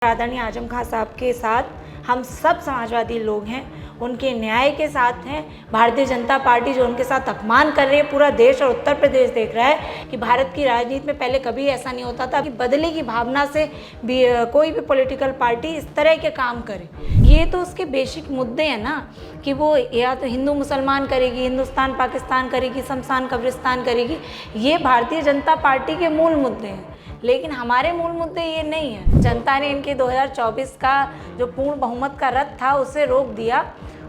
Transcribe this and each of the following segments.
आदरणीय आजम खान साहब के साथ हम सब समाजवादी लोग हैं, उनके न्याय के साथ हैं। भारतीय जनता पार्टी जो उनके साथ अपमान कर रही है, पूरा देश और उत्तर प्रदेश देख रहा है कि भारत की राजनीति में पहले कभी ऐसा नहीं होता था कि बदले की भावना से भी कोई भी पॉलिटिकल पार्टी इस तरह के काम करे। ये तो उसके बेसिक मुद्दे हैं ना कि वो या तो हिंदू मुसलमान करेगी, हिंदुस्तान पाकिस्तान करेगी, शमशान कब्रिस्तान करेगी। ये भारतीय जनता पार्टी के मूल मुद्दे हैं, लेकिन हमारे मूल मुद्दे ये नहीं है। जनता ने इनके 2024 का जो पूर्ण बहुमत का रथ था उसे रोक दिया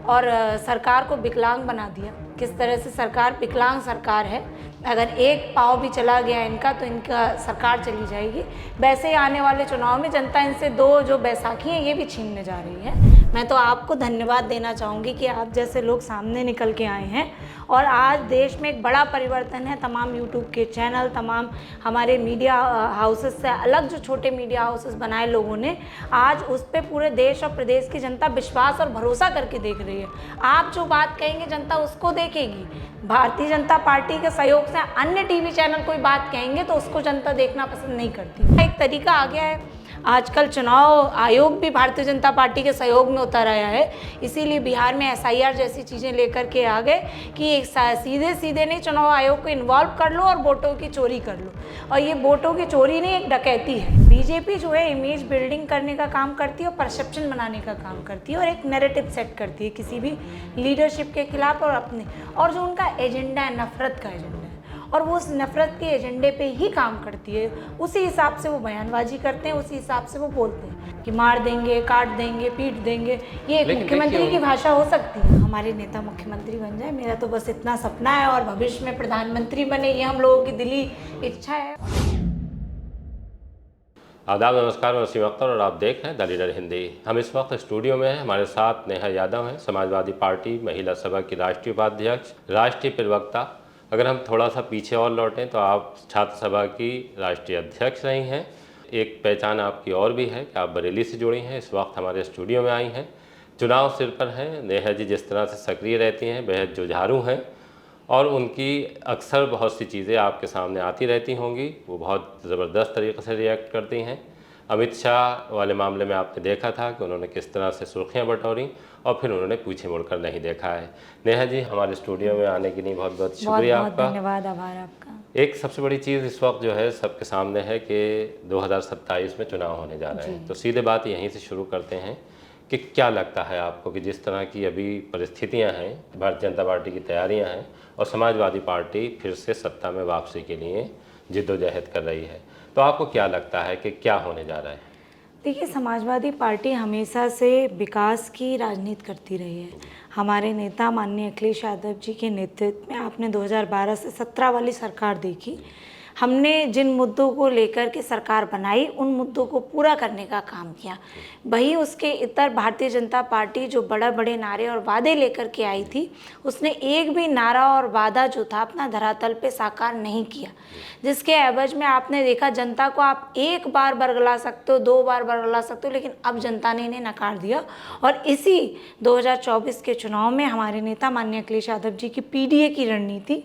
और सरकार को विकलांग बना दिया। किस तरह से सरकार विकलांग सरकार है, अगर एक पाँव भी चला गया इनका तो इनका सरकार चली जाएगी। वैसे ही आने वाले चुनाव में जनता इनसे दो जो बैसाखी हैं ये भी छीनने जा रही है। मैं तो आपको धन्यवाद देना चाहूँगी कि आप जैसे लोग सामने निकल के आए हैं और आज देश में एक बड़ा परिवर्तन है। तमाम यूट्यूब के चैनल, तमाम हमारे मीडिया हाउसेस से अलग जो छोटे मीडिया हाउसेस बनाए लोगों ने, आज उस पर पूरे देश और प्रदेश की जनता विश्वास और भरोसा करके देख रही है। आप जो बात कहेंगे जनता उसको देखेगी। भारतीय जनता पार्टी के सहयोग से अन्य टीवी चैनल कोई बात कहेंगे तो उसको जनता देखना पसंद नहीं करती। एक तरीका आ गया है, आजकल चुनाव आयोग भी भारतीय जनता पार्टी के सहयोग में उतर आया है। इसीलिए बिहार में SIR जैसी चीज़ें लेकर के आ गए कि एक सीधे सीधे नहीं, चुनाव आयोग को इन्वॉल्व कर लो और वोटों की चोरी कर लो। और ये वोटों की चोरी नहीं, एक डकैती है। बीजेपी जो है इमेज बिल्डिंग करने का काम करती है और परसेप्शन बनाने का काम करती है और एक नैरेटिव सेट करती है किसी भी लीडरशिप के खिलाफ और अपने, और जो उनका एजेंडा है नफरत का एजेंडा है और वो उस नफरत के एजेंडे पे ही काम करती है। उसी हिसाब से वो बयानबाजी करते हैं, उसी हिसाब से वो बोलते हैं कि मार देंगे, काट देंगे, पीट देंगे। ये एक मुख्यमंत्री की भाषा हो सकती है। हमारे नेता मुख्यमंत्री बन जाए, मेरा तो बस इतना सपना है, और भविष्य में प्रधानमंत्री बने, ये हम लोगों की दिली इच्छा है। आदाब, नमस्कार। मैं वसीम अख्तर और आप देख रहे हैं द लीडर हिंदी। हम इस वक्त स्टूडियो में हैं, हमारे साथ नेहा यादव हैं, समाजवादी पार्टी महिला सभा की राष्ट्रीय उपाध्यक्ष, राष्ट्रीय प्रवक्ता। अगर हम थोड़ा सा पीछे और लौटें तो आप छात्र सभा की राष्ट्रीय अध्यक्ष रही हैं। एक पहचान आपकी और भी है कि आप बरेली से जुड़ी हैं, इस वक्त हमारे स्टूडियो में आई हैं। चुनाव सिर पर हैं। नेहा जी जिस तरह से सक्रिय रहती हैं, बेहद जुझारू हैं और उनकी अक्सर बहुत सी चीज़ें आपके सामने आती रहती होंगी। वो बहुत ज़बरदस्त तरीक़े से रिएक्ट करती हैं। अमित शाह वाले मामले में आपने देखा था कि उन्होंने किस तरह से सुर्खियां बटोरी और फिर उन्होंने पीछे मुड़कर नहीं देखा है। नेहा जी, हमारे स्टूडियो में आने के लिए बहुत बहुत शुक्रिया आपका। धन्यवाद, आभार आपका। एक सबसे बड़ी चीज़ इस वक्त जो है सबके सामने है कि 2027 में चुनाव होने जा रहे हैं, तो सीधे बात यहीं से शुरू करते हैं कि क्या लगता है आपको कि जिस तरह की अभी परिस्थितियां हैं, भारतीय जनता पार्टी की तैयारियां हैं और समाजवादी पार्टी फिर से सत्ता में वापसी के लिए जिद्दोजहद कर रही है, तो आपको क्या लगता है कि क्या होने जा रहा है? देखिए, समाजवादी पार्टी हमेशा से विकास की राजनीति करती रही है। हमारे नेता माननीय अखिलेश यादव जी के नेतृत्व में आपने 2012 से 17 वाली सरकार देखी। हमने जिन मुद्दों को लेकर के सरकार बनाई, उन मुद्दों को पूरा करने का काम किया। वही उसके इतर भारतीय जनता पार्टी जो बड़े नारे और वादे लेकर के आई थी, उसने एक भी नारा और वादा जो था अपना धरातल पे साकार नहीं किया, जिसके एवज में आपने देखा जनता को आप एक बार बरगला सकते हो, 2 बार बरगला सकते हो, लेकिन अब जनता ने इन्हें नकार दिया। और इसी 2024 के चुनाव में हमारे नेता माननीय अखिलेश यादव जी की PDA की रणनीति,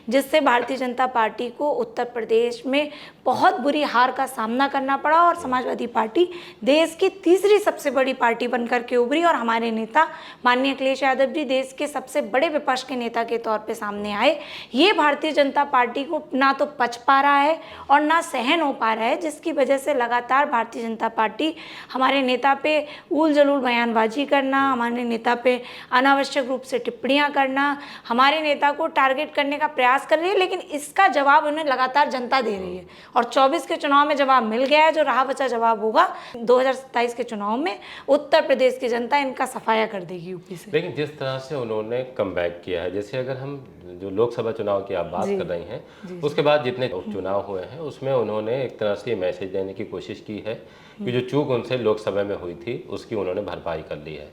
जिससे भारतीय जनता पार्टी को उत्तर प्रदेश में बहुत बुरी हार का सामना करना पड़ा और समाजवादी पार्टी देश की तीसरी सबसे बड़ी पार्टी बनकर के उभरी और हमारे नेता माननीय अखिलेश यादव जी देश के सबसे बड़े विपक्ष के नेता के तौर पे सामने आए। ये भारतीय जनता पार्टी को ना तो पच पा रहा है और ना सहन हो पा रहा है, जिसकी वजह से लगातार भारतीय जनता पार्टी हमारे नेता पे उल जलूल बयानबाजी करना, हमारे नेता पे अनावश्यक रूप से टिप्पणियाँ करना, हमारे नेता को टारगेट करने का प्रयास कर रही है, लेकिन इसका जवाब उन्हें लगातार जनता दे रही है। और 24 के चुनाव में जवाब मिल गया है, जो रहा बचा जवाब होगा 2027 के चुनाव में। उत्तर प्रदेश की जनता इनका सफाया कर देगी यूपी से। लेकिन जिस तरह से उन्होंने कमबैक किया है, जैसे अगर हम जो लोकसभा चुनाव की आप बात कर रही हैं, उसके बाद जितने उपचुनाव हुए हैं उसमें उन्होंने एक तरह से मैसेज देने की कोशिश की है कि जो चूक उनसे लोकसभा में हुई थी उसकी उन्होंने भरपाई कर ली है।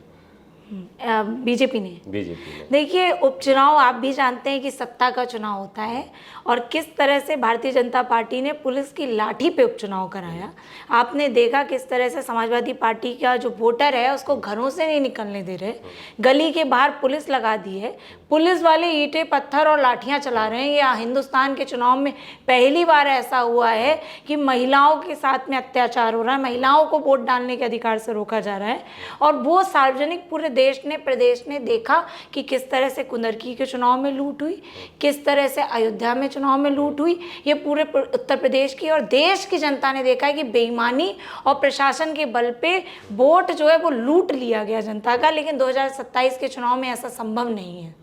बीजेपी ने। बीजेपी ने। देखिए, उपचुनाव आप भी जानते हैं कि सत्ता का चुनाव होता है, और किस तरह से भारतीय जनता पार्टी ने पुलिस की लाठी पे उपचुनाव कराया। आपने देखा किस तरह से समाजवादी पार्टी का जो वोटर है उसको घरों से नहीं निकलने दे रहे, गली के बाहर पुलिस लगा दी है, पुलिस वाले ईंटें पत्थर और लाठियां चला रहे हैं। या हिंदुस्तान के चुनाव में पहली बार ऐसा हुआ है कि महिलाओं के साथ में अत्याचार हो रहा है, महिलाओं को वोट डालने के अधिकार से रोका जा रहा है। और वो सार्वजनिक पूरे देश ने, प्रदेश ने देखा कि किस तरह से कुंदरकी के चुनाव में लूट हुई, किस तरह से अयोध्या में चुनाव में लूट हुई। ये पूरे उत्तर प्रदेश की और देश की जनता ने देखा है कि बेईमानी और प्रशासन के बल पे वोट जो है वो लूट लिया गया जनता का। लेकिन 2027 के चुनाव में ऐसा संभव नहीं है।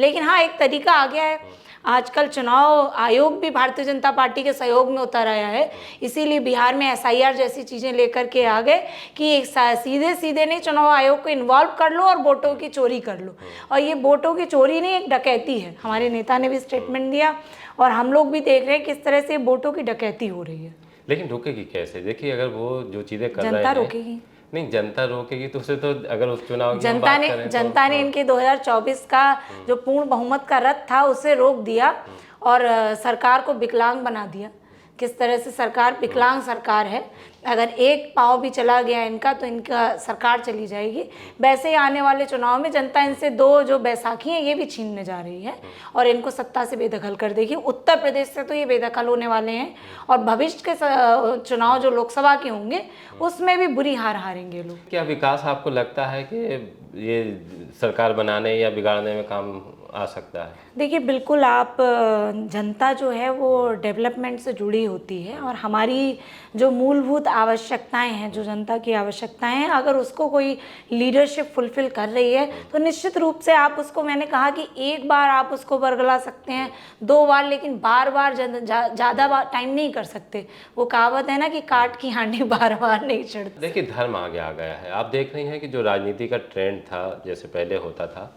लेकिन हाँ, एक तरीका आ गया है, आजकल चुनाव आयोग भी भारतीय जनता पार्टी के सहयोग में उतर आया है। इसीलिए बिहार में SIR जैसी चीज़ें लेकर के आ गए कि एक सीधे सीधे नहीं, चुनाव आयोग को इन्वॉल्व कर लो और वोटों की चोरी कर लो। और ये वोटों की चोरी नहीं, एक डकैती है। हमारे नेता ने भी स्टेटमेंट दिया और हम लोग भी देख रहे हैं किस तरह से वोटों की डकैती हो रही है। लेकिन रुकेगी कैसे? देखिए, अगर वो जो चीज़ें कर रहे हैं, जनता रोकेगी नहीं, जनता रोकेगी तो उसे तो, अगर उस चुनाव की बात करें, जनता ने इनके 2024 का जो पूर्ण बहुमत का रथ था उसे रोक दिया और सरकार को विकलांग बना दिया। किस तरह से सरकार विकलांग सरकार है, अगर एक पाँव भी चला गया इनका तो इनका सरकार चली जाएगी। वैसे ही आने वाले चुनाव में जनता इनसे दो जो बैसाखी हैं ये भी छीनने जा रही है और इनको सत्ता से बेदखल कर देगी। उत्तर प्रदेश से तो ये बेदखल होने वाले हैं और भविष्य के चुनाव जो लोकसभा के होंगे उसमें भी बुरी हार हारेंगे लोग। क्या विकास आपको लगता है कि ये सरकार बनाने या बिगाड़ने में काम आ सकता है? देखिए, बिल्कुल, आप जनता जो है वो डेवलपमेंट से जुड़ी होती है और हमारी जो मूलभूत आवश्यकताएं हैं, जो जनता की आवश्यकताएं हैं, अगर उसको कोई लीडरशिप फुलफिल कर रही है तो निश्चित रूप से आप उसको, मैंने कहा कि एक बार आप उसको बरगला सकते हैं, 2 बार, लेकिन बार बार ज़्यादा टाइम नहीं कर सकते। वो कहावत है ना कि काट की हांडी बार बार नहीं चढ़ती। देखिए, धर्म आगे आ गया है। आप देख रही हैं कि जो राजनीति का ट्रेंड था, जैसे पहले होता था,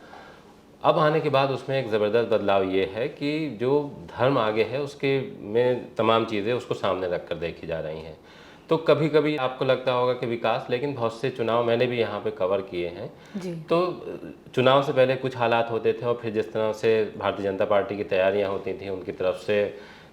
अब आने के बाद उसमें एक ज़बरदस्त बदलाव ये है कि जो धर्म आगे है उसके में तमाम चीज़ें उसको सामने रख कर देखी जा रही हैं। तो कभी कभी आपको लगता होगा कि विकास, लेकिन बहुत से चुनाव मैंने भी यहाँ पे कवर किए हैं जी। तो चुनाव से पहले कुछ हालात होते थे और फिर जिस तरह से भारतीय जनता पार्टी की तैयारियाँ होती थी, उनकी तरफ से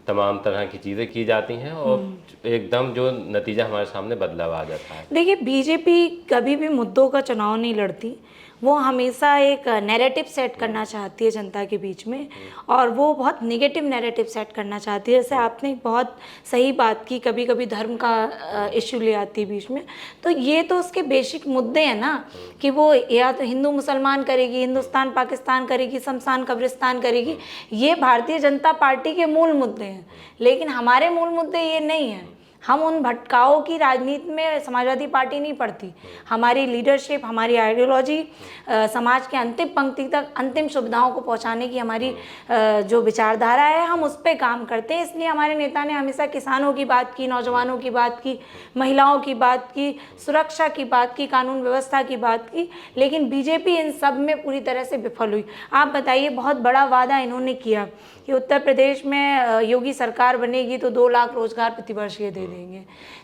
तमाम तरह की चीज़ें की जाती हैं और एकदम जो नतीजा हमारे सामने बदलाव आ जाता है। देखिए, बीजेपी कभी भी मुद्दों का चुनाव नहीं लड़ती, वो हमेशा एक नैरेटिव सेट करना चाहती है जनता के बीच में और वो बहुत नेगेटिव नैरेटिव सेट करना चाहती है। जैसे आपने एक बहुत सही बात की, कभी कभी धर्म का इश्यू ले आती है बीच में, तो ये तो उसके बेसिक मुद्दे हैं ना कि वो या तो हिंदू मुसलमान करेगी, हिंदुस्तान पाकिस्तान करेगी, शमशान कब्रिस्तान करेगी। ये भारतीय जनता पार्टी के मूल मुद्दे हैं, लेकिन हमारे मूल मुद्दे ये नहीं हैं। हम उन भटकाओं की राजनीति में समाजवादी पार्टी नहीं पड़ती। हमारी लीडरशिप, हमारी आइडियोलॉजी समाज के अंतिम पंक्ति तक अंतिम सुविधाओं को पहुंचाने की हमारी जो विचारधारा है, हम उस पर काम करते हैं। इसलिए हमारे नेता ने हमेशा किसानों की बात की, नौजवानों की बात की, महिलाओं की बात की, सुरक्षा की बात की, कानून व्यवस्था की बात की, लेकिन बीजेपी इन सब में पूरी तरह से विफल हुई। आप बताइए, बहुत बड़ा वादा इन्होंने किया कि उत्तर प्रदेश में योगी सरकार बनेगी तो 2 लाख रोजगार प्रतिवर्ष ये दे देंगे,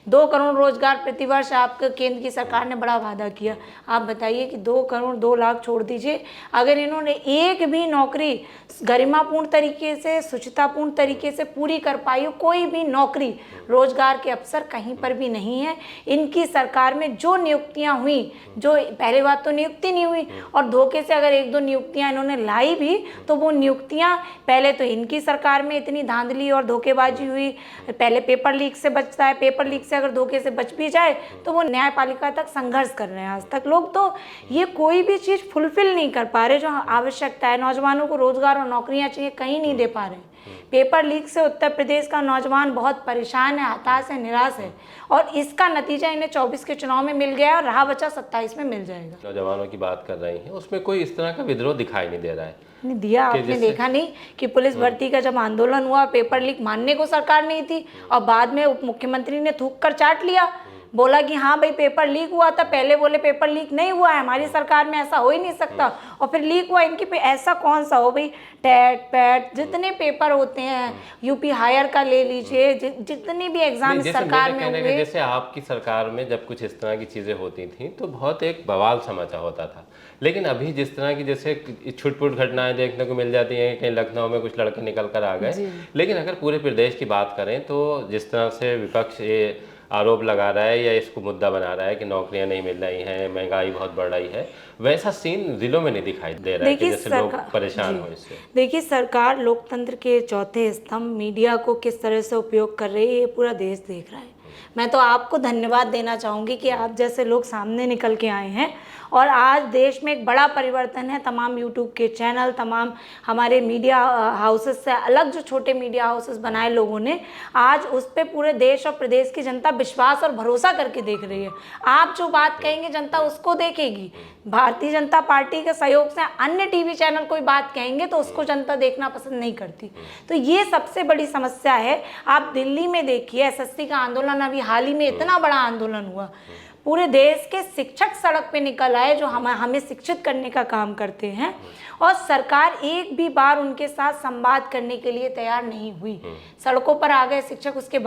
2 करोड़ रोजगार प्रतिवर्ष आपके केंद्र की सरकार ने बड़ा वादा किया। आप बताइए कि 2 करोड़ 2 लाख छोड़ दीजिए, अगर इन्होंने एक भी नौकरी गरिमापूर्ण तरीके से, शुचितापूर्ण तरीके से पूरी कर पाई हो, कोई भी नौकरी, रोजगार के अवसर कहीं पर भी नहीं है। इनकी सरकार में जो नियुक्तियां हुई, जो पहले बात तो नियुक्ति नहीं हुई और धोखे से अगर 1-2 नियुक्तियां इन्होंने लाई भी तो वो नियुक्तियां, पहले तो इनकी सरकार में इतनी धांधली और धोखेबाजी हुई, पहले पेपर लीक से बचता है, पेपर लीक से अगर धोखे से बच भी जाए तो वो न्यायपालिका तक संघर्ष कर रहे हैं आज तक लोग। तो ये कोई भी चीज़ फुलफिल नहीं कर पा रहे जो आवश्यकता है। नौजवानों को रोजगार और नौकरियां चाहिए, कहीं नहीं दे पा रहे। पेपर लीक से उत्तर प्रदेश का नौजवान बहुत परेशान है, हताश है, निराश है और इसका नतीजा इन्हें 24 के चुनाव में मिल गया और रहा बचा 27 में मिल जाएगा। नौजवानों की बात कर रही हैं, उसमें कोई इस तरह का विद्रोह दिखाई नहीं दे रहा है। नहीं दिया, आपने देखा नहीं कि पुलिस भर्ती का जब आंदोलन हुआ, पेपर लीक मानने को सरकार नहीं थी और बाद में उप मुख्यमंत्री ने थूक कर चाट लिया। बोला कि हाँ भाई पेपर लीक हुआ था, पहले बोले पेपर लीक नहीं हुआ है, हमारी सरकार में ऐसा हो ही नहीं सकता, और फिर लीक हुआ इनकी पे। ऐसा कौन सा हो भाई, टेट पैट जितने पेपर होते हैं, यूपी हायर का ले लीजिए, जितने भी एग्जाम इस सरकार में हुए। जैसे आपकी सरकार में जब कुछ इस तरह की चीज़ें होती थी तो बहुत एक बवाल समाचा होता था, लेकिन अभी जिस तरह की जैसे छुटपुट घटनाएं देखने को मिल जाती हैं, कहीं लखनऊ में कुछ लड़के निकल कर आ गए, लेकिन अगर पूरे प्रदेश की बात करें तो जिस तरह से विपक्ष ये आरोप लगा रहा है या इसको मुद्दा बना रहा है कि नौकरियां नहीं मिल रही हैं, महंगाई बहुत बढ़ रही है, वैसा सीन जिलों में नहीं दिखाई दे रहा है कि जैसे लोग परेशान हो इससे। देखिए, सरकार लोकतंत्र के चौथे स्तंभ मीडिया को किस तरह से उपयोग कर रही है, ये पूरा देश देख रहा है। मैं तो आपको धन्यवाद देना चाहूँगी कि आप जैसे लोग सामने निकल के आए हैं, और आज देश में एक बड़ा परिवर्तन है। तमाम यूट्यूब के चैनल, तमाम हमारे मीडिया हाउसेस से अलग जो छोटे मीडिया हाउसेस बनाए लोगों ने, आज उस पर पूरे देश और प्रदेश की जनता विश्वास और भरोसा करके देख रही है। आप जो बात कहेंगे जनता उसको देखेगी। भारतीय जनता पार्टी के सहयोग से अन्य टीवी चैनल कोई बात कहेंगे तो उसको जनता देखना पसंद नहीं करती। तो ये सबसे बड़ी समस्या है। आप दिल्ली में देखिए, एसएससी का आंदोलन अभी हाल ही में इतना बड़ा आंदोलन हुआ, पूरे देश के शिक्षक सड़क पे निकल आए जो हमें शिक्षित करने का काम करते हैं, और सरकार एक भी बार उनके साथ संवाद करने के लिए तैयार नहीं हुई। सड़कों पर आ गए शिक्षक। उसके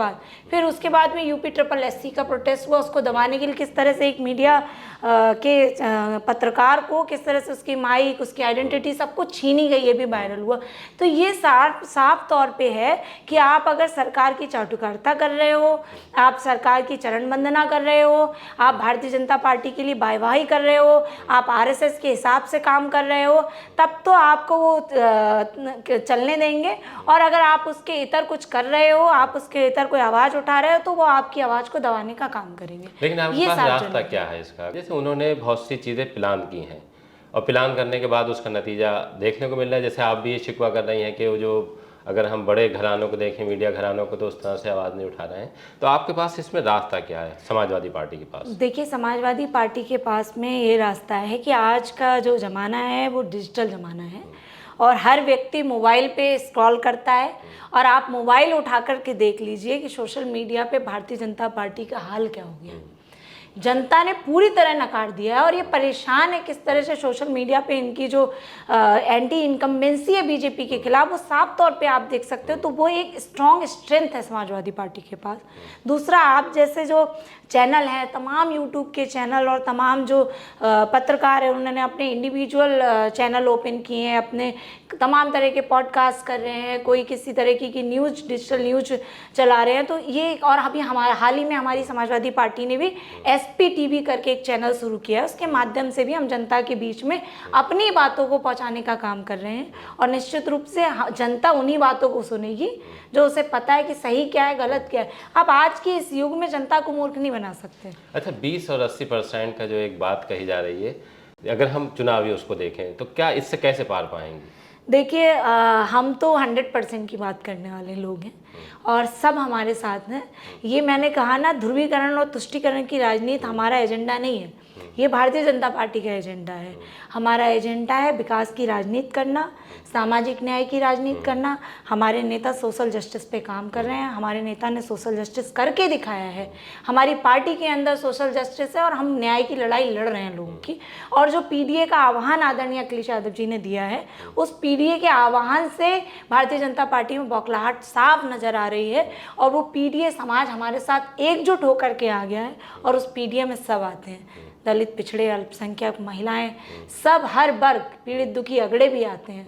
बाद में यूपी SSS का प्रोटेस्ट हुआ, उसको दबाने के लिए किस तरह से एक मीडिया के पत्रकार को किस तरह से उसकी माइक, उसकी आइडेंटिटी सब कुछ छीनी गई, ये भी वायरल हुआ। तो ये साफ तौर पे है कि आप अगर सरकार की चाटुकारिता कर रहे हो, आप सरकार की चरण वंदना कर रहे हो, आप भारतीय जनता पार्टी के लिए वाहवाही कर रहे हो, आप RSS के हिसाब से काम कर रहे हो, तब तो आपको वो चलने देंगे। और अगर आप उसके इतर कुछ कर रहे हो, आप उसके इतर कोई आवाज़ उठा रहे हो, तो वो आपकी आवाज़ को दबाने का काम करेंगे। लेकिन आपके पास रास्ता क्या है इसका? जैसे उन्होंने बहुत सी चीज़ें प्लान की हैं, और प्लान करने के बाद उसका नतीजा देखने को मिल रहा है। जैसे आप भी ये शिकवा कर रही हैं कि वो जो, अगर हम बड़े घरानों को देखें, मीडिया घरानों को, तो उस तरह से आवाज़ नहीं उठा रहे हैं। तो आपके पास इसमें रास्ता क्या है समाजवादी पार्टी के पास? देखिए, समाजवादी पार्टी के पास में ये रास्ता है कि आज का जो ज़माना है वो डिजिटल ज़माना है, और हर व्यक्ति मोबाइल पे स्क्रॉल करता है। और आप मोबाइल उठा कर के देख लीजिए कि सोशल मीडिया पे भारतीय जनता पार्टी का हाल क्या हो गया। जनता ने पूरी तरह नकार दिया है, और ये परेशान है किस तरह से सोशल मीडिया पे इनकी जो एंटी इनकम्बेंसी है बीजेपी के खिलाफ, वो साफ तौर पे आप देख सकते हो। तो वो एक स्ट्रॉन्ग स्ट्रेंथ है समाजवादी पार्टी के पास। दूसरा, आप जैसे जो चैनल हैं, तमाम यूट्यूब के चैनल और तमाम जो पत्रकार हैं, उन्होंने अपने इंडिविजुअल चैनल ओपन किए हैं, अपने तमाम तरह के पॉडकास्ट कर रहे हैं, कोई किसी तरीके की न्यूज़, डिजिटल न्यूज़ चला रहे हैं। तो ये, और अभी हाल ही में हमारी समाजवादी पार्टी ने भी SPTV करके एक चैनल शुरू किया है, उसके माध्यम से भी हम जनता के बीच में अपनी बातों को पहुंचाने का काम कर रहे हैं। और निश्चित रूप से जनता उन्हीं बातों को सुनेगी जो उसे पता है कि सही क्या है, गलत क्या है। अब आज के इस युग में जनता को मूर्ख नहीं बना सकते। अच्छा, 20 और 80% का जो एक बात कही जा रही है, अगर हम चुनावी उसको देखें तो क्या इससे कैसे पार पाएंगे? देखिए, हम तो 100% की बात करने वाले लोग हैं, और सब हमारे साथ हैं। ये मैंने कहा ना, ध्रुवीकरण और तुष्टीकरण की राजनीति हमारा एजेंडा नहीं है, ये भारतीय जनता पार्टी का एजेंडा है। हमारा एजेंडा है विकास की राजनीति करना, सामाजिक न्याय की राजनीति करना। हमारे नेता सोशल जस्टिस पे काम कर रहे हैं, हमारे नेता ने सोशल जस्टिस करके दिखाया है। हमारी पार्टी के अंदर सोशल जस्टिस है, और हम न्याय की लड़ाई लड़ रहे हैं लोगों की। और जो PDA का आह्वान आदरणीय अखिलेश यादव जी ने दिया है, उस PDA के आह्वान से भारतीय जनता पार्टी में बौखलाहट साफ नज़र आ रही है। और वो PDA समाज हमारे साथ एकजुट होकर के आ गया है, और उस PDA में सब आते हैं, दलित, पिछड़े, अल्पसंख्यक, महिलाएं, सब, हर वर्ग, पीड़ित, दुखी, अगड़े भी आते हैं,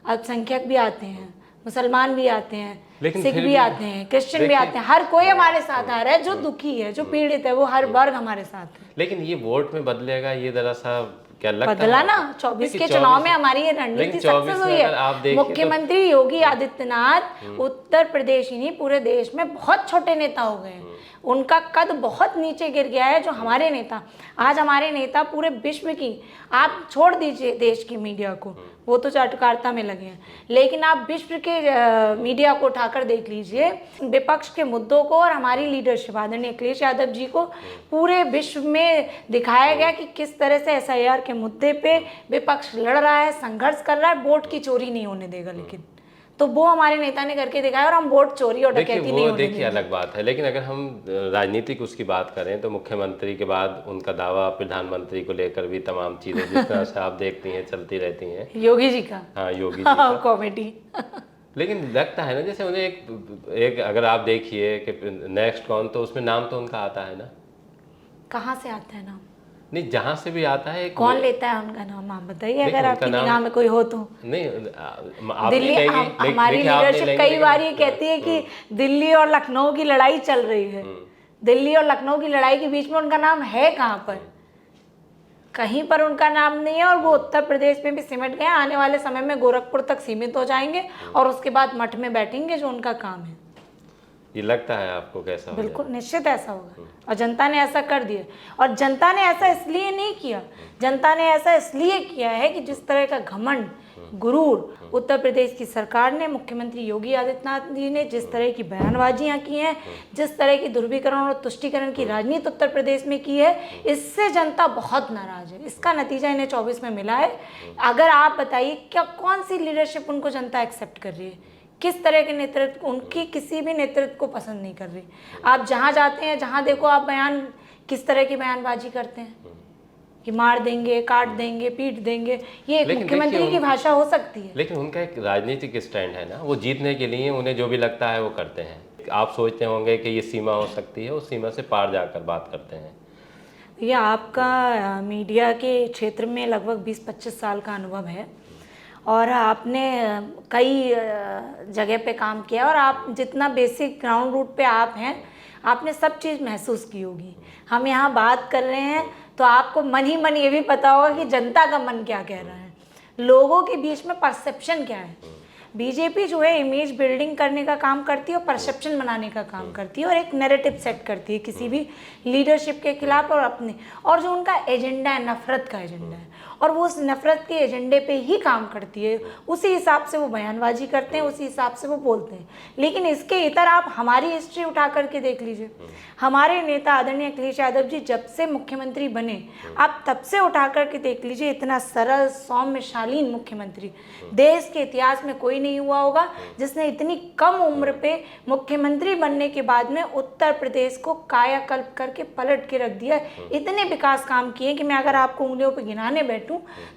अल्पसंख्यक भी आते हैं, मुसलमान भी आते हैं, सिख भी आते हैं, क्रिश्चियन भी आते हैं। हर कोई हमारे साथ आ रहा है, जो दुखी है, जो पीड़ित है, वो हर वर्ग हमारे साथ है। लेकिन ये वोट में बदलेगा, ये जरा सा क्या लगता है? बदला ना, 24 के चुनाव में हमारी ये रणनीति सक्सेस हुई है। मुख्यमंत्री योगी आदित्यनाथ उत्तर प्रदेश ही नहीं, पूरे देश में बहुत छोटे नेता हो गए हैं। उनका कद बहुत नीचे गिर गया है। जो हमारे नेता, आज हमारे नेता पूरे विश्व की, आप छोड़ दीजिए देश की मीडिया को, वो तो चाटुकारिता में लगे हैं, लेकिन आप विश्व के मीडिया को उठाकर देख लीजिए, विपक्ष के मुद्दों को और हमारी लीडरशिप आदरणीय अखिलेश यादव जी को पूरे विश्व में दिखाया गया कि किस तरह से SIR के मुद्दे पे विपक्ष लड़ रहा है, संघर्ष कर रहा है, वोट की चोरी नहीं होने देगा। लेकिन तो वो हमारे नेता ने करके दिखाया और हम वोट चोरी और देखिए डकैती नहीं वो होने देखिए अलग बात है, लेकिन अगर हम राजनीतिक उसकी बात करें तो मुख्यमंत्री के बाद उनका दावा प्रधानमंत्री को लेकर भी तमाम चीज़ें जिस तरह से आप देखती हैं चलती रहती हैं। देंगे। योगी जी का हाँ, योगी जी का कॉमेडी लेकिन लगता है ना जैसे उन्हें एक अगर आप देखिए कि नेक्स्ट कौन, तो उसमें नाम तो उनका आता है ना। कहाँ से आता है नाम? नहीं, जहाँ से भी आता है कौन लेता है उनका नाम, आप बताइए देखिए, अगर आपकी उनका नाम- निगाह में कोई हो तो। नहीं आप दिल्ली नहीं लेंगी, हमारी देखिए, आप नहीं लीडरशिप लेंगी, कई लेकिन- बार ये कहती है कि दिल्ली और लखनऊ की लड़ाई चल रही है। दिल्ली और लखनऊ की लड़ाई के बीच में उनका नाम है कहाँ पर? कहीं पर उनका नाम नहीं है और वो उत्तर प्रदेश में भी सिमट गए। आने वाले समय में गोरखपुर तक सीमित हो जाएंगे और उसके बाद मठ में बैठेंगे, जो उनका काम है। ये लगता है आपको कैसा हो बिल्कुल निश्चित ऐसा होगा और जनता ने ऐसा कर दिया। और जनता ने ऐसा इसलिए नहीं किया, जनता ने ऐसा इसलिए किया है कि जिस तरह का घमंड, गुरूर उत्तर प्रदेश की सरकार ने, मुख्यमंत्री योगी आदित्यनाथ जी ने जिस तरह की बयानबाजियां की हैं, जिस तरह की ध्रुवीकरण और तुष्टीकरण की राजनीति उत्तर प्रदेश में की है, इससे जनता बहुत नाराज है। इसका नतीजा इन्हें 24 में मिला है। अगर आप बताइए क्या कौन सी लीडरशिप उनको जनता एक्सेप्ट कर रही है? किस तरह के नेतृत्व, उनकी किसी भी नेतृत्व को पसंद नहीं कर रही। आप जहाँ जाते हैं, जहाँ देखो आप बयान, किस तरह की बयानबाजी करते हैं कि मार देंगे, काट देंगे, पीट देंगे। ये एक मुख्यमंत्री की भाषा हो सकती है। लेकिन उनका एक राजनीतिक स्टैंड है ना, वो जीतने के लिए उन्हें जो भी लगता है वो करते हैं। आप सोचते होंगे कि ये सीमा हो सकती है, उस सीमा से पार जाकर बात करते हैं। ये आपका मीडिया के क्षेत्र में लगभग 20-25 साल का अनुभव है और आपने कई जगह पे काम किया और आप जितना बेसिक ग्राउंड रूट पे आप हैं, आपने सब चीज़ महसूस की होगी। हम यहाँ बात कर रहे हैं तो आपको मन ही मन ये भी पता होगा कि जनता का मन क्या कह रहा है, लोगों के बीच में परसेप्शन क्या है। बीजेपी जो है इमेज बिल्डिंग करने का काम करती है और परसेप्शन बनाने का काम करती है और एक नैरेटिव सेट करती है किसी भी लीडरशिप के खिलाफ और अपने, और जो उनका एजेंडा है नफरत का एजेंडा है और वो उस नफरत के एजेंडे पे ही काम करती है। उसी हिसाब से वो बयानबाजी करते हैं, उसी हिसाब से वो बोलते हैं। लेकिन इसके इतर आप हमारी हिस्ट्री उठा करके देख लीजिए। हमारे नेता आदरणीय अखिलेश यादव जी जब से मुख्यमंत्री बने, आप तब से उठा करके देख लीजिए, इतना सरल, सौम्य, शालीन मुख्यमंत्री देश के इतिहास में कोई नहीं हुआ होगा जिसने इतनी कम उम्र पे मुख्यमंत्री बनने के बाद में उत्तर प्रदेश को कायाकल्प करके पलट के रख दिया। इतने विकास काम किए कि मैं अगर आपको उंगलियों पे गिनाने बैठूं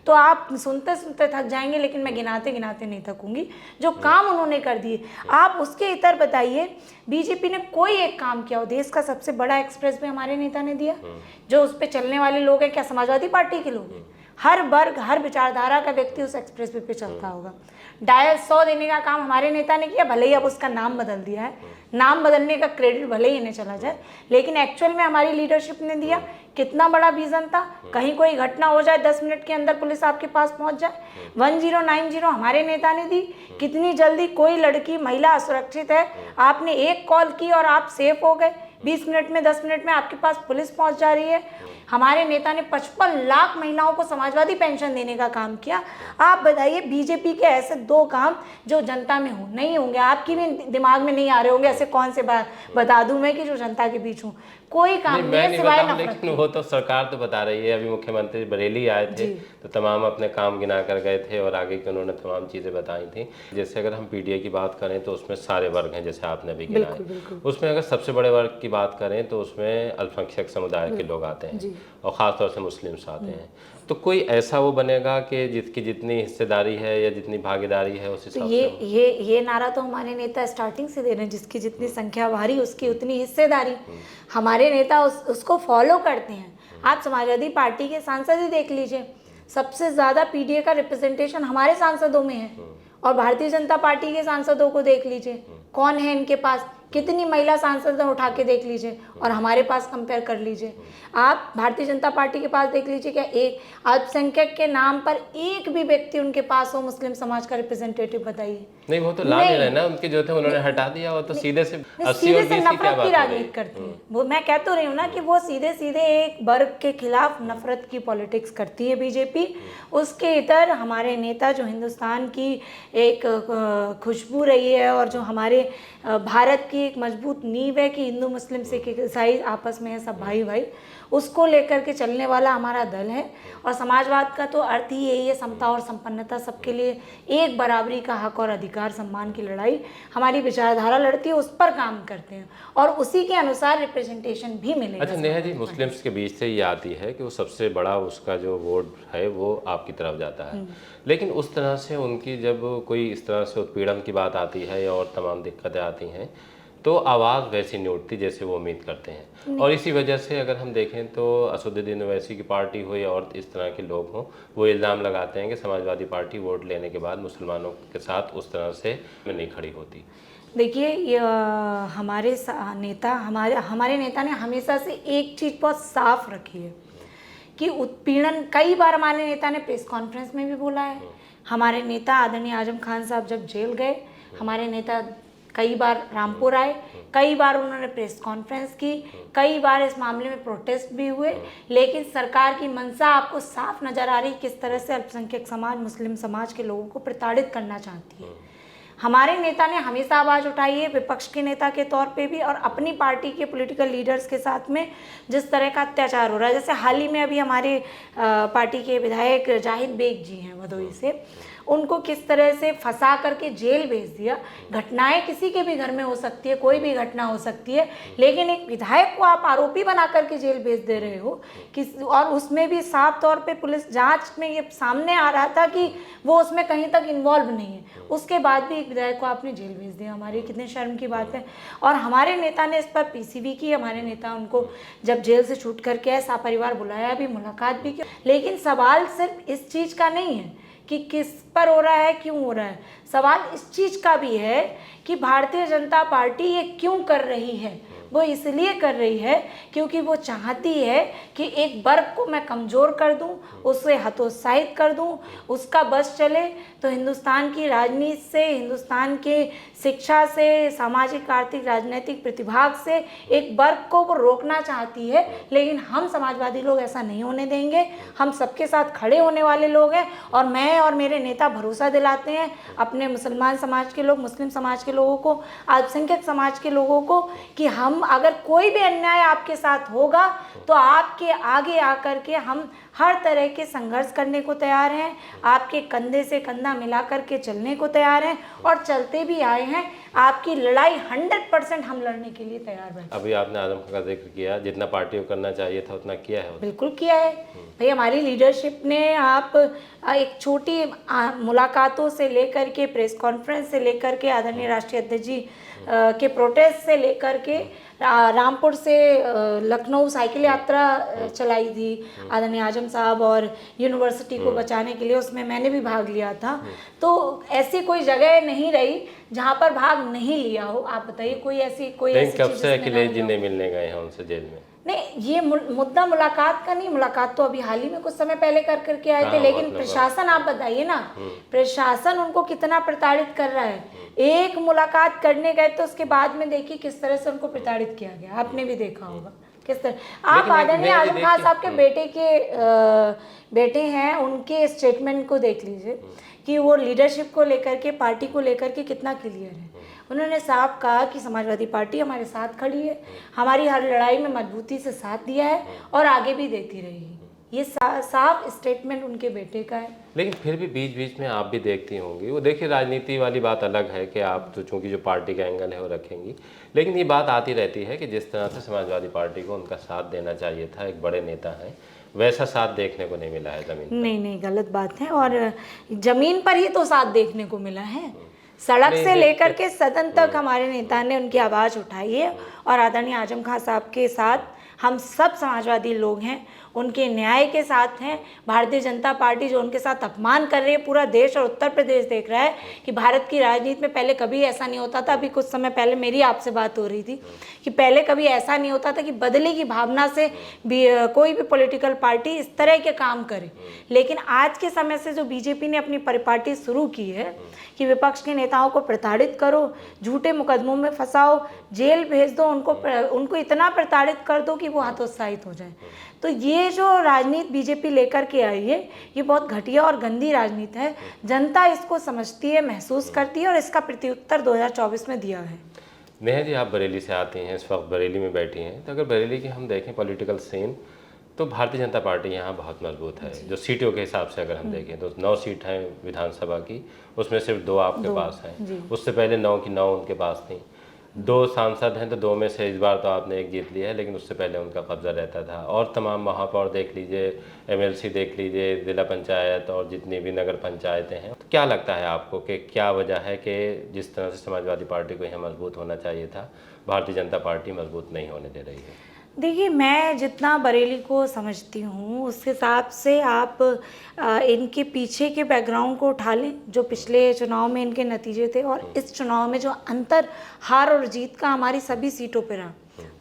तो आप सुनते सुनते थक जाएंगे, लेकिन मैं गिनाते गिनाते नहीं थकूंगी। जो काम उन्होंने कर दिए, आप उसके इतर बताइए बीजेपी ने कोई एक काम किया हो। देश का सबसे बड़ा एक्सप्रेस वे हमारे नेता ने दिया। जो उस पर चलने वाले लोग हैं क्या समाजवादी पार्टी के लोग हैं? हर वर्ग, हर विचारधारा का व्यक्ति उस एक्सप्रेस वे पे चलता होगा। डायल 100 देने का काम हमारे नेता ने किया, भले ही अब उसका नाम बदल दिया है, नाम बदलने का क्रेडिट भले ही इन्हें चला जाए, लेकिन एक्चुअल में हमारी लीडरशिप ने दिया। कितना बड़ा विजन था, कहीं कोई घटना हो जाए 10 मिनट के अंदर पुलिस आपके पास पहुंच जाए। 1090 हमारे नेता ने दी। कितनी जल्दी कोई लड़की, महिला असुरक्षित है, आपने एक कॉल की और आप सेफ हो गए। 20 मिनट में, 10 मिनट में आपके पास पुलिस पहुंच जा रही है। हमारे नेता ने 55 लाख महिलाओं को समाजवादी पेंशन देने का काम किया। आप बताइए बीजेपी के ऐसे 2 काम जो जनता में हो नहीं होंगे, आपकी भी दिमाग में नहीं आ रहे होंगे, ऐसे कौन से बता दूं मैं कि जो जनता के बीच हूँ, कोई काम नहीं है सिवाय नफरत। लेकिन वो तो सरकार तो बता रही है। अभी मुख्यमंत्री बरेली आए थे तो तमाम अपने काम गिना कर गए थे और आगे की उन्होंने तमाम चीज़ें बताई थी। जैसे अगर हम पीडीए की बात करें तो उसमें सारे वर्ग हैं, जैसे आपने भी गिनाए। उसमें अगर सबसे बड़े वर्ग की बात करें तो उसमें अल्पसंख्यक समुदाय के लोग आते हैं और ख़ासतौर से मुस्लिम्स आते हैं। तो कोई ऐसा वो बनेगा कि जिसकी जितनी हिस्सेदारी है या जितनी भागीदारी है उस हिसाब से ये नारा तो हमारे नेता स्टार्टिंग से दे रहे हैं, जिसकी जितनी संख्या भारी उसकी उतनी हिस्सेदारी। हमारे नेता उसको फॉलो करते हैं। आप समाजवादी पार्टी के सांसद ही देख लीजिए, सबसे ज़्यादा पीडीए का रिप्रेजेंटेशन हमारे सांसदों में है। और भारतीय जनता पार्टी के सांसदों को देख लीजिए, कौन है इनके पास, कितनी महिला सांसद उठा के देख लीजिए और हमारे पास कंपेयर कर लीजिए। आप भारतीय जनता पार्टी के पास देख लीजिए, क्या एक अल्पसंख्यक के नाम पर एक भी व्यक्ति उनके पास हो मुस्लिम समाज का रिप्रेजेंटेटिव? बताइए। नहीं, वो तो ला नहीं रहे ना, उनके जो थे उन्होंने हटा दिया। वो तो सीधे से 80 और 20 की नफरत की राजनीति करती है। वो मैं कह तो रही हूँ ना कि वो सीधे सीधे एक वर्ग के खिलाफ नफरत की पॉलिटिक्स करती है बीजेपी। उसके इतर हमारे नेता जो हिंदुस्तान की एक खुशबू रही है और जो हमारे भारत की एक मजबूत नींव है कि हिंदू मुस्लिम सिख ईसाई आपस में है, सब भाई भाई, उसको लेकर के चलने वाला हमारा दल है। और समाजवाद का तो अर्थ ही यही है, समता और संपन्नता, सबके लिए एक बराबरी का हक और अधिकार, सम्मान की लड़ाई हमारी विचारधारा लड़ती है, उस पर काम करते हैं और उसी के अनुसार रिप्रेजेंटेशन भी मिलेगा। अच्छा नेहा जी, मुस्लिम्स के बीच से ये आती है कि वो सबसे बड़ा उसका जो वोट है वो आपकी तरफ जाता है, लेकिन उस तरह से उनकी जब कोई इस तरह से उत्पीड़न की बात आती है और तमाम दिक्कतें आती हैं तो आवाज़ वैसी नहीं उठती जैसे वो उम्मीद करते हैं। और इसी वजह से अगर हम देखें तो असदुद्दीन ओवैसी की पार्टी हो या और इस तरह के लोग हों, वो इल्ज़ाम लगाते हैं कि समाजवादी पार्टी वोट लेने के बाद मुसलमानों के साथ उस तरह से नहीं खड़ी होती। देखिए, हमारे नेता ने हमेशा से एक चीज़ बहुत साफ रखी है कि उत्पीड़न, कई बार हमारे नेता ने प्रेस कॉन्फ्रेंस में भी बोला है। हमारे नेता आदरणीय आजम खान साहब जब जेल गए, हमारे नेता कई बार रामपुर आए, कई बार उन्होंने प्रेस कॉन्फ्रेंस की, कई बार इस मामले में प्रोटेस्ट भी हुए, लेकिन सरकार की मंशा आपको साफ नज़र आ रही किस तरह से अल्पसंख्यक समाज, मुस्लिम समाज के लोगों को प्रताड़ित करना चाहती है। हमारे नेता ने हमेशा आवाज़ उठाई है, विपक्ष के नेता के तौर पे भी और अपनी पार्टी के पॉलिटिकल लीडर्स के साथ में जिस तरह का अत्याचार हो रहा है। जैसे हाल ही में अभी हमारे पार्टी के विधायक जाहिद बेग जी हैं भदोही से, उनको किस तरह से फंसा करके जेल भेज दिया। घटनाएं किसी के भी घर में हो सकती है, कोई भी घटना हो सकती है, लेकिन एक विधायक को आप आरोपी बना करके जेल भेज दे रहे हो और उसमें भी साफ तौर पे पुलिस जांच में ये सामने आ रहा था कि वो उसमें कहीं तक इन्वॉल्व नहीं है, उसके बाद भी एक विधायक को आपने जेल भेज दिया। हमारी कितने शर्म की बात है। और हमारे नेता ने इस पर पीसीबी की, हमारे नेता उनको जब जेल से छूट करके आए, सपरिवार बुलाया भी, मुलाकात भी की। लेकिन सवाल सिर्फ इस चीज़ का नहीं है कि किस पर हो रहा है, क्यों हो रहा है, सवाल इस चीज़ का भी है कि भारतीय जनता पार्टी ये क्यों कर रही है। वो इसलिए कर रही है क्योंकि वो चाहती है कि एक वर्ग को मैं कमज़ोर कर दूं, उसे हतोत्साहित कर दूं, उसका बस चले तो हिंदुस्तान की राजनीति से, हिंदुस्तान के शिक्षा से, सामाजिक आर्थिक राजनीतिक प्रतिभाग से एक वर्ग को वो रोकना चाहती है। लेकिन हम समाजवादी लोग ऐसा नहीं होने देंगे। हम सबके साथ खड़े होने वाले लोग हैं और मैं और मेरे नेता भरोसा दिलाते हैं अपने मुसलमान समाज के लोग, मुस्लिम समाज के लोगों को, अल्पसंख्यक समाज के लोगों को कि हम अगर कोई भी अन्याय आपके साथ होगा तो आपके आगे आकर के हम हर तरह के संघर्ष करने को तैयार हैं, आपके कंधे से कंधा मिला करके चलने को तैयार हैं और चलते भी आए हैं। आपकी लड़ाई 100% हम लड़ने के लिए तैयार हैं। अभी आपने आजम खान का जिक्र किया, जितना पार्टी को करना चाहिए था उतना किया है। बिल्कुल किया है भाई। हमारी लीडरशिप ने, आप एक छोटी मुलाकातों से लेकर के, प्रेस कॉन्फ्रेंस से लेकर के, आदरणीय राष्ट्रीय अध्यक्ष जी के प्रोटेस्ट से लेकर के, रामपुर से लखनऊ साइकिल यात्रा चलाई थी आदरणीय आजम साहब और यूनिवर्सिटी को बचाने के लिए, उसमें मैंने भी भाग लिया था। तो ऐसी कोई जगह नहीं रही जहाँ पर भाग नहीं लिया हो। आप बताइए कोई ऐसी कब से अखिलेश जी नहीं मिलने गए हैं उनसे जेल में? नहीं, ये मुद्दा मुलाकात का नहीं, मुलाकात तो अभी हाल ही में कुछ समय पहले करके आए थे। लेकिन प्रशासन, आप बताइए ना, प्रशासन उनको कितना प्रताड़ित कर रहा है। एक मुलाकात करने गए तो उसके बाद में देखिए किस तरह से उनको प्रताड़ित किया गया, आपने भी देखा होगा किस तरह। आप आदरणीय आजम खान साहब के बेटे हैं, उनके स्टेटमेंट को देख लीजिए कि वो लीडरशिप को लेकर के, पार्टी को लेकर के कितना क्लियर है। उन्होंने साफ कहा कि समाजवादी पार्टी हमारे साथ खड़ी है, हमारी हर लड़ाई में मजबूती से साथ दिया है और आगे भी देती रहेगी। ये साफ स्टेटमेंट उनके बेटे का है। लेकिन फिर भी बीच बीच में आप भी देखती होंगी, वो देखिए राजनीति वाली बात अलग है कि आप तो चूंकि जो पार्टी का एंगल है वो रखेंगी, लेकिन ये बात आती रहती है कि जिस तरह से समाजवादी पार्टी को उनका साथ देना चाहिए था, एक बड़े नेता हैं, वैसा साथ देखने को नहीं मिला है ज़मीन पर। नहीं, गलत बात है। और ज़मीन पर ही तो साथ देखने को मिला है। सड़क से लेकर के सदन तक हमारे नेता ने उनकी आवाज़ उठाई है और आदरणीय आजम खान साहब के साथ हम सब समाजवादी लोग हैं, उनके न्याय के साथ हैं। भारतीय जनता पार्टी जो उनके साथ अपमान कर रही है, पूरा देश और उत्तर प्रदेश देख रहा है कि भारत की राजनीति में पहले कभी ऐसा नहीं होता था। अभी कुछ समय पहले मेरी आपसे बात हो रही थी कि पहले कभी ऐसा नहीं होता था कि बदले की भावना से भी कोई भी पॉलिटिकल पार्टी इस तरह के काम करे। लेकिन आज के समय से जो बीजेपी ने अपनी परिपाटी शुरू की है कि विपक्ष के नेताओं को प्रताड़ित करो, झूठे मुकदमों में फंसाओ, जेल भेज दो, उनको इतना प्रताड़ित कर दो कि वो हतोत्साहित हो जाए। तो ये जो राजनीति बीजेपी लेकर के आई है, ये बहुत घटिया और गंदी राजनीति है। जनता इसको समझती है, महसूस करती है और इसका प्रत्युत्तर 2024 में दिया है। नेहा जी, आप बरेली से आती हैं, इस वक्त बरेली में बैठी हैं, तो अगर बरेली की हम देखें पॉलिटिकल सीन, तो भारतीय जनता पार्टी यहाँ बहुत मजबूत है। जो सीटों के हिसाब से अगर हम देखें तो 9 सीट हैं विधानसभा की, उसमें सिर्फ 2 आपके पास हैं। उससे पहले 9 की 9 उनके पास थी। 2 सांसद हैं, तो 2 में से इस बार तो आपने एक जीत लिया है, लेकिन उससे पहले उनका कब्जा रहता था। और तमाम महापौर देख लीजिए, एमएलसी देख लीजिए, जिला पंचायत और जितनी भी नगर पंचायतें हैं। तो क्या लगता है आपको कि क्या वजह है कि जिस तरह से समाजवादी पार्टी को यहाँ मजबूत होना चाहिए था, भारतीय जनता पार्टी मजबूत नहीं होने दे रही है? देखिए, मैं जितना बरेली को समझती हूँ उस हिसाब से आप इनके पीछे के बैकग्राउंड को उठा लें, जो पिछले चुनाव में इनके नतीजे थे और इस चुनाव में जो अंतर हार और जीत का हमारी सभी सीटों पर रहा।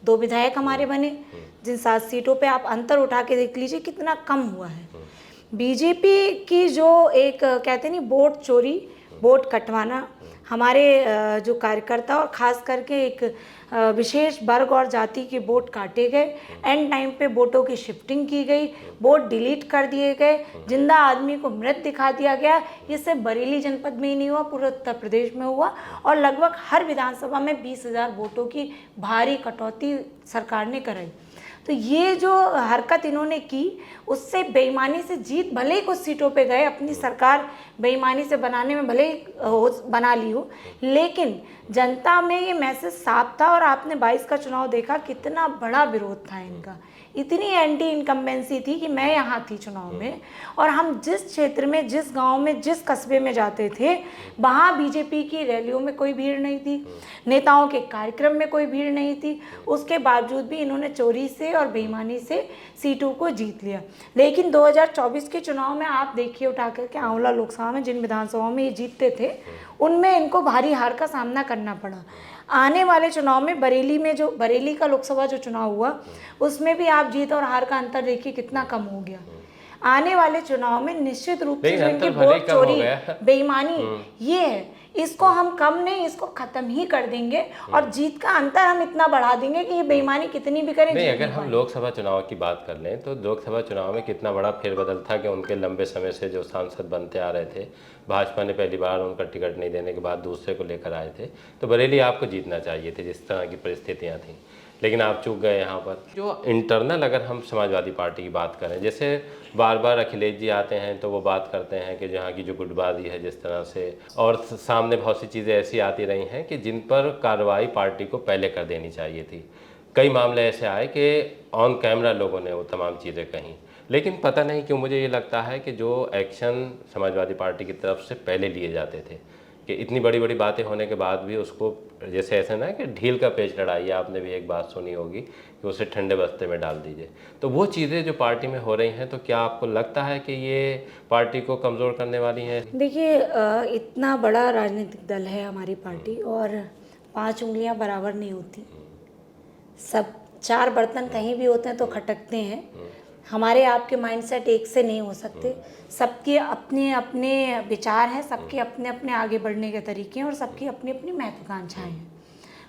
2 विधायक हमारे बने, जिन 7 सीटों पे आप अंतर उठा के देख लीजिए कितना कम हुआ है। बीजेपी की जो एक कहते नहीं वोट चोरी, वोट कटवाना, हमारे जो कार्यकर्ता और ख़ास करके एक विशेष वर्ग और जाति के वोट काटे गए, एंड टाइम पे वोटों की शिफ्टिंग की गई, वोट डिलीट कर दिए गए, जिंदा आदमी को मृत दिखा दिया गया। ये सिर्फ बरेली जनपद में ही नहीं हुआ, पूरे उत्तर प्रदेश में हुआ और लगभग हर विधानसभा में 20,000 वोटों की भारी कटौती सरकार ने कराई। तो ये जो हरकत इन्होंने की, उससे बेईमानी से जीत, भले ही कुछ सीटों पे गए, अपनी सरकार बेईमानी से बनाने में भले ही बना ली हो, लेकिन जनता में ये मैसेज साफ था। और आपने 22 का चुनाव देखा, कितना बड़ा विरोध था इनका, इतनी एंटी इनकम्बेंसी थी कि मैं यहाँ थी चुनाव में, और हम जिस क्षेत्र में, जिस गांव में, जिस कस्बे में जाते थे, वहाँ बीजेपी की रैलियों में कोई भीड़ नहीं थी, नेताओं के कार्यक्रम में कोई भीड़ नहीं थी। उसके बावजूद भी इन्होंने चोरी से और बेईमानी से सीटों को जीत लिया। लेकिन 2024 के चुनाव में आप देखिए, उठा करके आंवला लोकसभा में जिन विधानसभाओं में ये जीतते थे, उनमें इनको भारी हार का सामना करना पड़ा। आने वाले चुनाव में बरेली में, जो बरेली का लोकसभा जो चुनाव हुआ, उसमें भी आप जीत और हार का अंतर देखिए कितना कम हो गया। आने वाले चुनाव में निश्चित रूप से जो इनकी वोट चोरी, बेईमानी ये है, इसको हम कम नहीं, इसको खत्म ही कर देंगे और जीत का अंतर हम इतना बढ़ा देंगे कि ये बेईमानी कितनी भी करें। नहीं, अगर हम लोकसभा चुनाव की बात कर लें तो लोकसभा चुनाव में कितना बड़ा फेरबदल था कि उनके लंबे समय से जो सांसद बनते आ रहे थे, भाजपा ने पहली बार उनका टिकट नहीं देने के बाद दूसरे को लेकर आए थे। तो बरेली आपको जीतना चाहिए थे जिस तरह की परिस्थितियाँ थीं, लेकिन आप चूक गए यहाँ पर। जो इंटरनल अगर हम समाजवादी पार्टी की बात करें, जैसे बार बार अखिलेश जी आते हैं तो वो बात करते हैं कि जहाँ की जो गुटबाजी है जिस तरह से, और सामने बहुत सी चीज़ें ऐसी आती रही हैं कि जिन पर कार्रवाई पार्टी को पहले कर देनी चाहिए थी। कई मामले ऐसे आए कि ऑन कैमरा लोगों ने वो तमाम चीज़ें कहीं, लेकिन पता नहीं क्यों मुझे ये लगता है कि जो एक्शन समाजवादी पार्टी की तरफ से पहले लिए जाते थे, कि इतनी बड़ी बड़ी बातें होने के बाद भी उसको, जैसे ऐसा ना कि ढील का पेच लड़ाई, आपने भी एक बात सुनी होगी कि उसे ठंडे बस्ते में डाल दीजिए। तो वो चीज़ें जो पार्टी में हो रही हैं, तो क्या आपको लगता है कि ये पार्टी को कमज़ोर करने वाली हैं? देखिए, इतना बड़ा राजनीतिक दल है हमारी पार्टी, और 5 उंगलियां बराबर नहीं होती। सब 4 बर्तन कहीं भी होते हैं तो खटकते हैं। हमारे आपके माइंडसेट एक से नहीं हो सकते, सबके अपने अपने विचार हैं, सबके अपने अपने आगे बढ़ने के तरीके हैं और सबकी अपनी अपनी महत्वाकांक्षाएं हैं।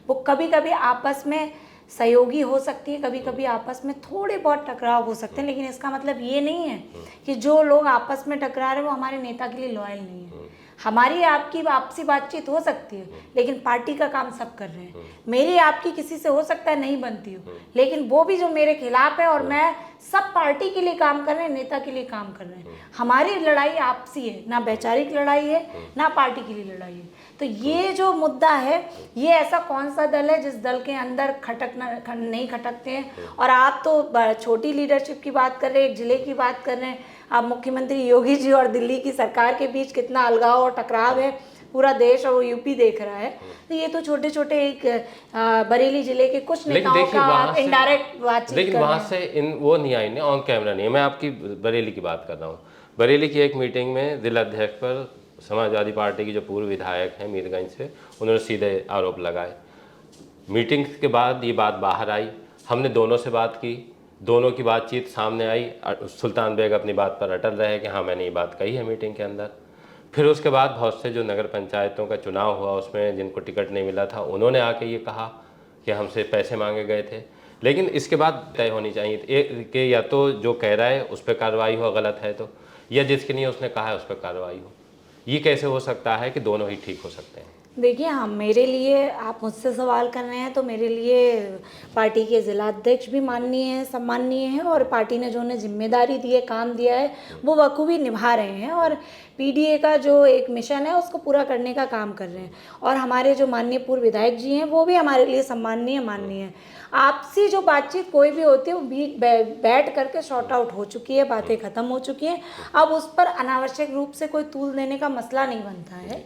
वो कभी कभी आपस में सहयोगी हो सकती है, कभी कभी आपस में थोड़े बहुत टकराव हो सकते हैं, लेकिन इसका मतलब ये नहीं है कि जो लोग आपस में टकरा रहे हैं वो हमारे नेता के लिए लॉयल नहीं है। हमारी आपकी आपसी बातचीत हो सकती है, लेकिन पार्टी का काम सब कर रहे हैं। मेरी आपकी किसी से हो सकता है नहीं बनती हो, लेकिन वो भी जो मेरे खिलाफ है और मैं, सब पार्टी के लिए काम कर रहे हैं, नेता के लिए काम कर रहे हैं। हमारी लड़ाई आपसी है, ना वैचारिक लड़ाई है, ना पार्टी के लिए लड़ाई है। तो ये जो मुद्दा है, ये ऐसा कौन सा दल है जिस दल के अंदर नहीं खटकते हैं। और आप तो छोटी लीडरशिप की बात कर रहे हैं, एक जिले की बात कर रहे हैं। आप मुख्यमंत्री योगी जी और दिल्ली की सरकार के बीच कितना अलगाव और टकराव है, पूरा देश और यूपी देख रहा है। तो ये तो छोटे छोटे एक बरेली जिले के कुछ नेताओं का इनडायरेक्ट बातचीत, लेकिन वहाँ से वो नहीं आई ना, ऑन कैमरा नहीं। मैं आपकी बरेली की बात कर रहा हूँ। बरेली की एक मीटिंग में जिला अध्यक्ष पर समाजवादी पार्टी की जो पूर्व विधायक हैं मीरगंज से, उन्होंने सीधे आरोप लगाए। मीटिंग के बाद ये बात बाहर आई, हमने दोनों से बात की, दोनों की बातचीत सामने आई। सुल्तान बेग अपनी बात पर अटल रहे कि हाँ मैंने ये बात कही है मीटिंग के अंदर। फिर उसके बाद बहुत से जो नगर पंचायतों का चुनाव हुआ उसमें जिनको टिकट नहीं मिला था, उन्होंने आके ये कहा कि हमसे पैसे मांगे गए थे। लेकिन इसके बाद तय होनी चाहिए कि या तो जो कह रहा है उस पर कार्रवाई हो गलत है तो, या जिसके लिए उसने कहा है उस पर कार्रवाई हो। ये कैसे हो सकता है कि दोनों ही ठीक हो सकते हैं? देखिए, हाँ, मेरे लिए आप मुझसे सवाल कर रहे हैं तो मेरे लिए पार्टी के ज़िलाध्यक्ष भी माननीय हैं, सम्माननीय हैं, और पार्टी ने जो उन्हें जिम्मेदारी दी है, काम दिया है, वो बखूबी निभा रहे हैं और पीडीए का जो एक मिशन है उसको पूरा करने का काम कर रहे हैं। और हमारे जो माननीय पूर्व विधायक जी हैं वो भी हमारे लिए सम्माननीय माननीय हैं। आपसी जो बातचीत कोई भी होती है वो बैठ करके शॉर्ट आउट हो चुकी है, बातें ख़त्म हो चुकी हैं। अब उस पर अनावश्यक रूप से कोई तूल देने का मसला नहीं बनता है।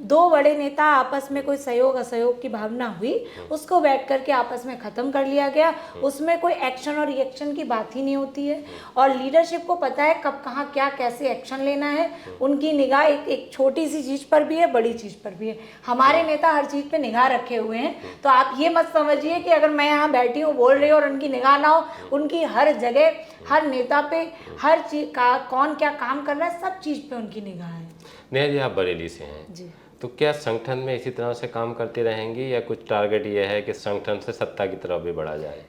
दो बड़े नेता आपस में कोई सहयोग असहयोग की भावना हुई, उसको बैठ करके आपस में ख़त्म कर लिया गया। उसमें कोई एक्शन और रिएक्शन की बात ही नहीं होती है। और लीडरशिप को पता है कब कहाँ क्या कैसे एक्शन लेना है। उनकी निगाह एक छोटी सी चीज़ पर भी है, बड़ी चीज़ पर भी है। हमारे नेता हर चीज़ पे निगाह रखे हुए हैं। तो आप ये मत समझिए कि अगर मैं यहाँ बैठी हूँ बोल रही हूँ और उनकी निगाह ना हो। उनकी हर जगह, हर नेता पे, हर चीज़ का कौन क्या काम कर रहा है, सब चीज़ पे उनकी निगाह है। नेहा जी, आप बरेली से हैं जी, तो क्या संगठन में इसी तरह से काम करती रहेंगी या कुछ टारगेट ये है कि संगठन से सत्ता की तरफ भी बढ़ा जाए?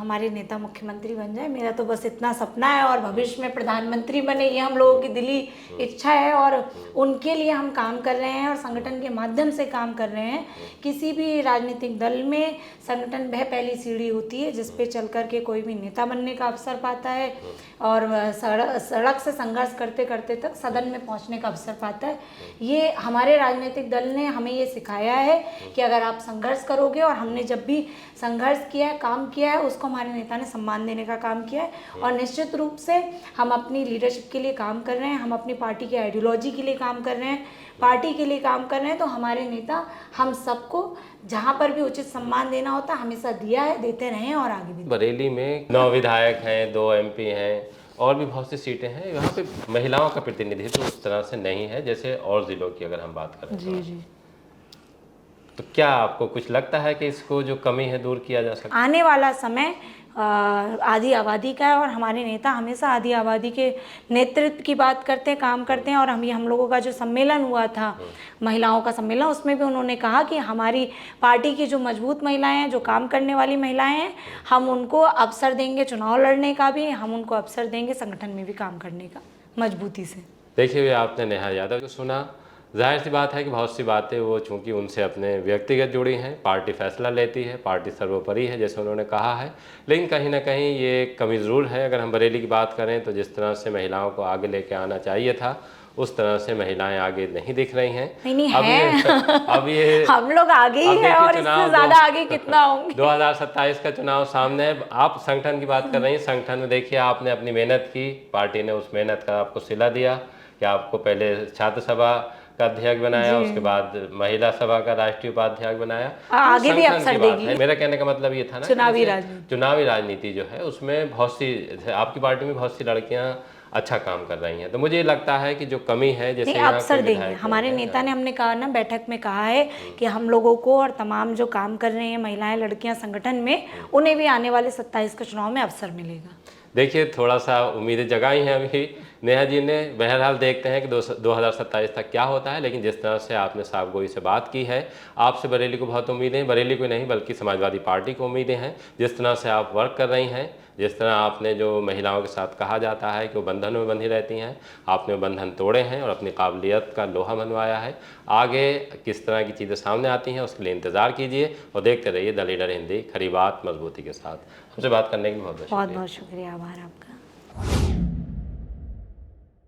हमारे नेता मुख्यमंत्री बन जाए, मेरा तो बस इतना सपना है। और भविष्य में प्रधानमंत्री बने, ये हम लोगों की दिली इच्छा है और उनके लिए हम काम कर रहे हैं और संगठन के माध्यम से काम कर रहे हैं। किसी भी राजनीतिक दल में संगठन वह पहली सीढ़ी होती है जिस पे चल कर के कोई भी नेता बनने का अवसर पाता है और सड़क से संघर्ष करते करते तक सदन में पहुंचने का अवसर पाता है। ये हमारे राजनीतिक दल ने हमें ये सिखाया है कि अगर आप संघर्ष करोगे, और हमने जब भी संघर्ष किया है, काम किया है, उसको हमारे नेता ने सम्मान देने का काम किया है। और निश्चित रूप से हम अपनी लीडरशिप के लिए काम कर रहे हैं, हम अपनी पार्टी की आइडियोलॉजी के लिए काम कर रहे हैं, पार्टी के लिए काम कर रहे हैं। तो हमारे नेता हम सबको जहाँ पर भी उचित सम्मान देना होता है हमेशा दिया है, देते रहे हैं और आगे भी। बरेली में 9 विधायक हैं, 2 एमपी हैं और भी बहुत सी सीटें हैं। यहाँ पे महिलाओं का प्रतिनिधित्व उस तरह से नहीं है जैसे और जिलों की अगर हम बात करें। जी। तो क्या आपको कुछ लगता है कि इसको जो कमी है दूर किया जा सकता है? आने वाला समय आदि आबादी का है और हमारे नेता हमेशा आदि आबादी के नेतृत्व की बात करते हैं, काम करते हैं। और हम लोगों का जो सम्मेलन हुआ था, महिलाओं का सम्मेलन, उसमें भी उन्होंने कहा कि हमारी पार्टी की जो मजबूत महिलाएं हैं, जो काम करने वाली महिलाएं हैं, हम उनको अवसर देंगे चुनाव लड़ने का भी, हम उनको अवसर देंगे संगठन में भी काम करने का मजबूती से। देखिए हुए आपने नेहा यादव को सुना। जाहिर सी बात है कि बहुत सी बातें वो चूंकि उनसे अपने व्यक्तिगत जुड़ी हैं, पार्टी फैसला लेती है, पार्टी सर्वोपरि है जैसे उन्होंने कहा है। लेकिन कहीं ना कहीं ये कमी ज़रूर है। अगर हम बरेली की बात करें तो जिस तरह से महिलाओं को आगे लेके आना चाहिए था उस तरह से महिलाएं आगे नहीं दिख रही हैं। नहीं अब ये हम लोग आगे ही है और इससे ज़्यादा आगे कितना होंगे। 2027 का चुनाव सामने है। आप संगठन की बात कर रही हैं। संगठन में देखिए आपने अपनी मेहनत की, पार्टी ने उस मेहनत का आपको सिला दिया कि आपको पहले छात्र सभा का अध्यक्ष बनाया, उसके बाद महिला सभा का राष्ट्रीय उपाध्यक्ष बनाया। आगे भी अवसर देगी। मेरा कहने का मतलब ये था ना, चुनावी राजनीति जो है उसमें बहुत सी, आपकी पार्टी में बहुत सी लड़कियां अच्छा काम कर रही हैं। तो मुझे लगता है कि जो कमी है, जैसे अवसर देंगे। हमारे नेता ने, हमने कहा ना बैठक में कहा है कि हम लोगों को और तमाम जो काम कर रहे हैं महिलाएं लड़कियां संगठन में, उन्हें भी आने वाले 27 के चुनाव में अवसर मिलेगा। देखिए थोड़ा सा उम्मीदें जगाई हैं अभी नेहा जी ने। बहरहाल देखते हैं कि 2027 तक क्या होता है। लेकिन जिस तरह से आपने साहब गोई से बात की है, आपसे बरेली को बहुत उम्मीदें हैं। बरेली को नहीं बल्कि समाजवादी पार्टी को उम्मीदें हैं। जिस तरह से आप वर्क कर रही हैं, जिस तरह आपने जो महिलाओं के साथ कहा जाता है कि वो बंधन में बंधी रहती हैं, आपने बंधन तोड़े हैं और अपनी काबिलियत का लोहा मनवाया है। आगे किस तरह की चीज़ें सामने आती हैं उसके लिए इंतज़ार कीजिए और देखते रहिए द लीडर हिंदी, खरी बात मजबूती के साथ। हमसे बात करने के लिए बहुत बहुत शुक्रिया। आभार आपका।